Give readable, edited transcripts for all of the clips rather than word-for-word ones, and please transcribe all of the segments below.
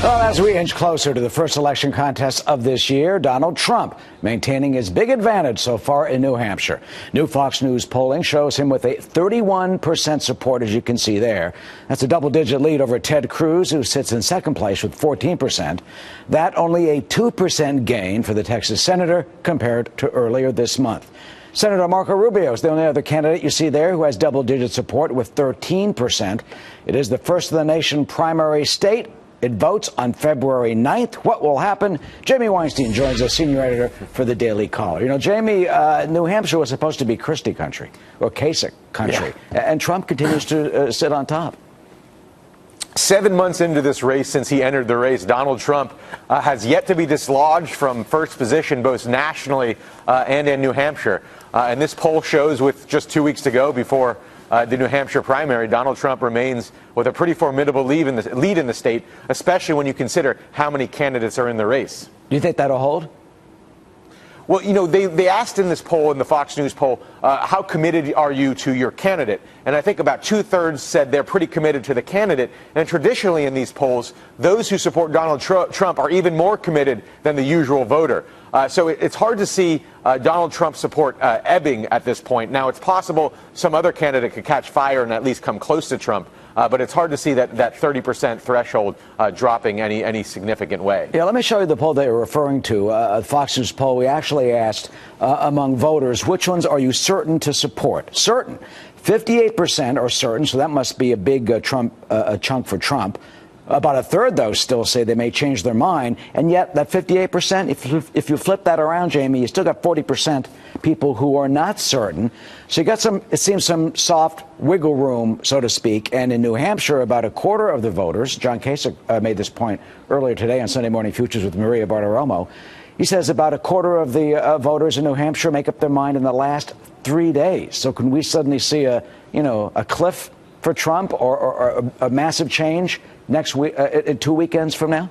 Well, as we inch closer to the first election contest of this year, Donald Trump maintaining his big advantage so far in New Hampshire. New Fox News polling shows him with a 31% support, as you can see there. That's a double-digit lead over Ted Cruz, who sits in second place with 14%. That only a 2% gain for the Texas senator compared to earlier this month. Senator Marco Rubio is the only other candidate you see there who has double-digit support with 13%. It is the first of the nation primary state. It votes on February 9th. What will happen? Jamie Weinstein joins us, senior editor for the Daily Caller. You know, Jamie, New Hampshire was supposed to be Christie country or Kasich country, and Trump continues to sit on top. 7 months into this race, since he entered the race, Donald Trump has yet to be dislodged from first position, both nationally and in New Hampshire. And this poll shows, with just 2 weeks to go before the New Hampshire primary, Donald Trump remains with a pretty formidable lead in the state, especially when you consider how many candidates are in the race. Do you think that'll hold? Well, you know, they asked in this poll, in the Fox News poll, how committed are you to your candidate? And I think about 2/3 said they're pretty committed to the candidate. And traditionally in these polls, those who support Donald Trump are even more committed than the usual voter. So it's hard to see Donald Trump's support ebbing at this point. Now, it's possible some other candidate could catch fire and at least come close to Trump. But it's hard to see that 30% threshold dropping any significant way. Yeah, let me show you the poll they were referring to, a Fox News poll. We actually asked among voters, which ones are you certain to support? Certain. 58% are certain, so that must be a big chunk for Trump. About a third, though, still say they may change their mind. And yet that 58%, if you flip that around, Jamie, you still got 40% people who are not certain. So you got it seems some soft wiggle room, so to speak. And in New Hampshire, about a quarter of the voters, John Kasich made this point earlier today on Sunday Morning Futures with Maria Bartiromo. He says about a quarter of the voters in New Hampshire make up their mind in the last 3 days. So can we suddenly see a cliff for Trump or a massive change next week, 2 weekends from now?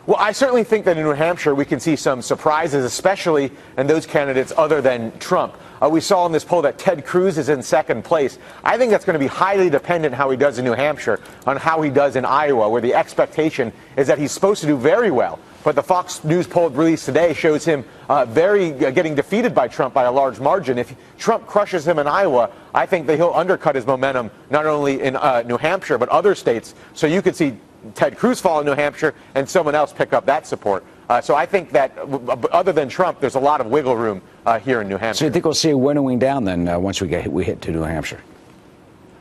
Well, I certainly think that in New Hampshire we can see some surprises, especially in those candidates other than Trump. We saw in this poll that Ted Cruz is in second place. I think that's going to be highly dependent how he does in New Hampshire on how he does in Iowa, where the expectation is that he's supposed to do very well. But the Fox News poll released today shows him getting defeated by Trump by a large margin. If Trump crushes him in Iowa, I think that he'll undercut his momentum not only in New Hampshire but other states. So you could see Ted Cruz fall in New Hampshire and someone else pick up that support. So I think that other than Trump, there's a lot of wiggle room here in New Hampshire. So you think we'll see a winnowing down then once we hit to New Hampshire?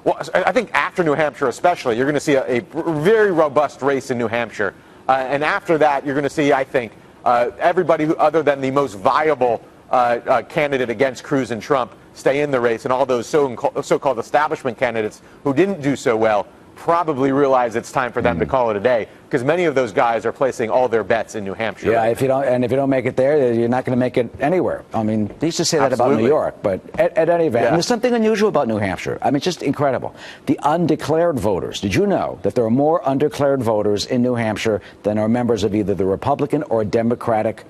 Well, I think after New Hampshire especially, you're going to see a very robust race in New Hampshire. And after that, you're going to see, I think, everybody other than the most viable candidate against Cruz and Trump stay in the race, and all those so-called establishment candidates who didn't do so well probably realize it's time for them to call it a day, because many of those guys are placing all their bets in New Hampshire. Yeah, if you don't make it there, you're not going to make it anywhere. I mean, they used to say that about New York, but at any event, and there's something unusual about New Hampshire. I mean, it's just incredible. The undeclared voters. Did you know that there are more undeclared voters in New Hampshire than are members of either the Republican or Democratic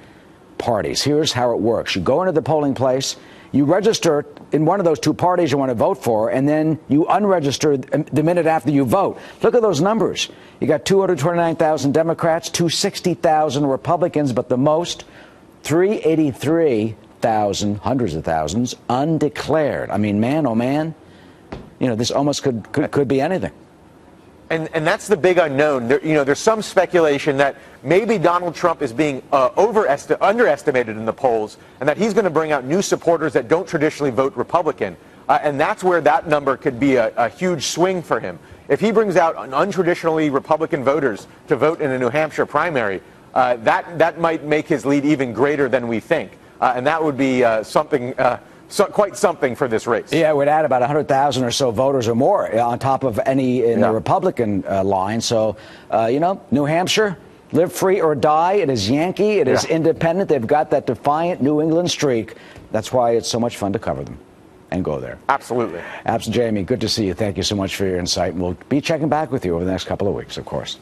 parties? Here's how it works. You go into the polling place. You register in one of those two parties you want to vote for, and then you unregister the minute after you vote. Look at those numbers. You got 229,000 Democrats, 260,000 Republicans, but the most, 383,000, hundreds of thousands, undeclared. I mean, man, oh man, this almost could be anything. And that's the big unknown. There's some speculation that maybe Donald Trump is being underestimated in the polls, and that he's going to bring out new supporters that don't traditionally vote Republican. And that's where that number could be a huge swing for him. If he brings out untraditionally Republican voters to vote in a New Hampshire primary, that might make his lead even greater than we think. And that would be quite something for this race. Yeah, it would add about 100,000 or so voters or more on top of any in the Republican line. So, New Hampshire, live free or die. It is Yankee. It is independent. They've got that defiant New England streak. That's why it's so much fun to cover them and go there. Absolutely. Jamie, good to see you. Thank you so much for your insight. And we'll be checking back with you over the next couple of weeks, of course.